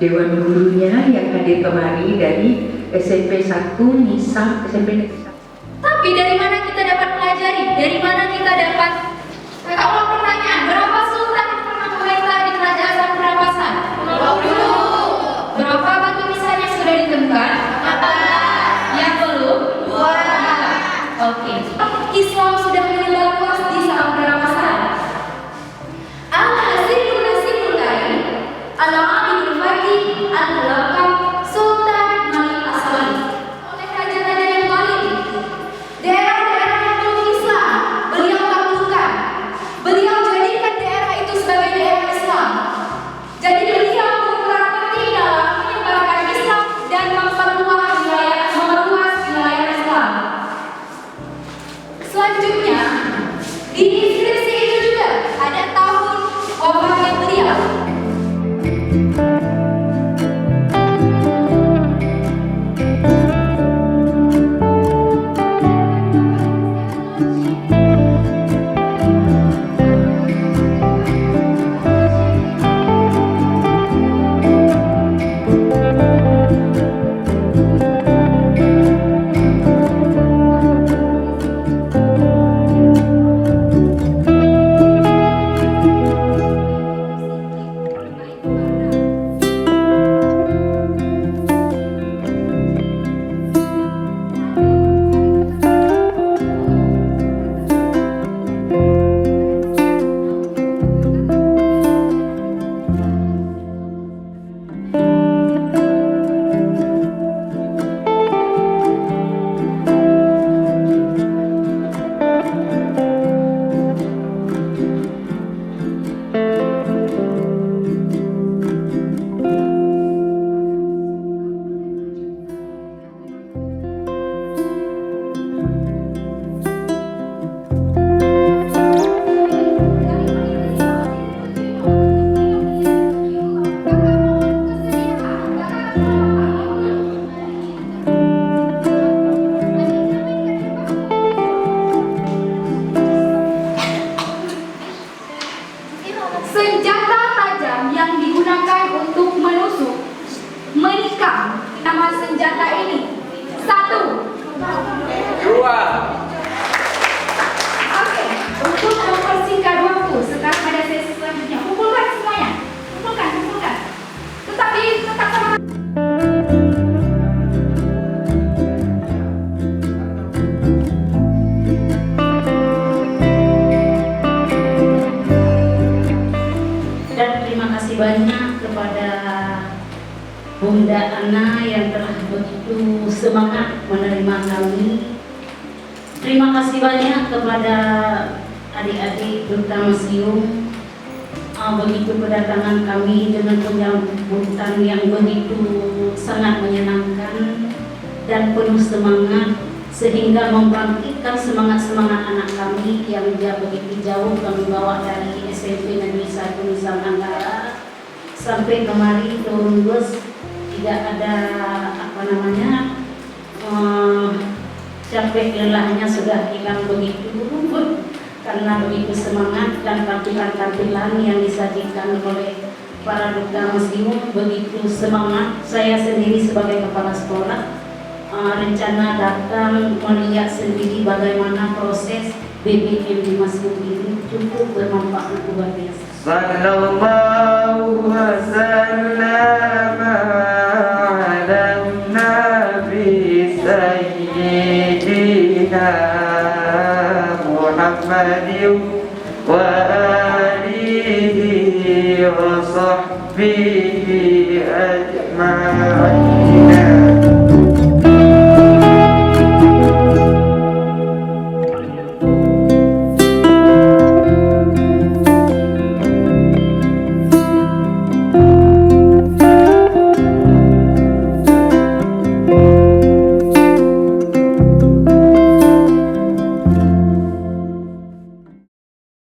Dewan gurunya yang hadir kemari dari SMP 1 Nisa SMP. Tapi dari mana kita dapat pelajari? Dari mana kita dapat? Kakak ulang pertanyaan, berapa sultan pernah memerintah di kerajaan Sampurapasan? 20. Berapa batu nisan yang sudah ditemukan? 14. Yang belum? 2. Oke. Islam sudah menyebar luas di Sampurapasan. Al-Hasilul Nasimul Karim, Al-Abidul Fakih, Al-Lakam, Sultan Malik Aswali. Oleh raja-raja yang lain, daerah-daerah yang belum Islam, beliau taklukkan. Beliau jadikan daerah itu sebagai daerah Islam. Jadi beliau berperan dalam menyebarkan Islam dan memperluas wilayah Islam. Selanjutnya, di deskripsi itu juga ada tahun wafatnya beliau. Senjata tajam yang digunakan untuk menusuk, menikam. Nama senjata ini 1. 2. Oke, untuk mempersingkat waktu, sekarang ada sesi selanjutnya. Kumpulkan semuanya, kumpulkan. Tetapi tetap sama. Dan terima kasih banyak kepada Bunda Ana yang telah begitu semangat menerima kami. Terima kasih banyak kepada adik-adik terutama Siung, begitu kedatangan kami dengan penyambutan yang begitu sangat menyenangkan dan penuh semangat, sehingga membangkitkan semangat anak kami yang begitu jauh kami bawa dari SMP Negeri 1 Nusantara sampai kemari turun bus, tidak ada capek lelahnya sudah hilang begitu karena begitu semangat dan tampilan-tampilan yang disajikan oleh para duta Muslim begitu semangat. Saya sendiri sebagai kepala sekolah rencana datang melihat sendiri bagaimana proses BBM di Masjid ini, cukup bermanfaat luar biasa. Sallallahu wasallam ala nabi sayyidina Muhammadin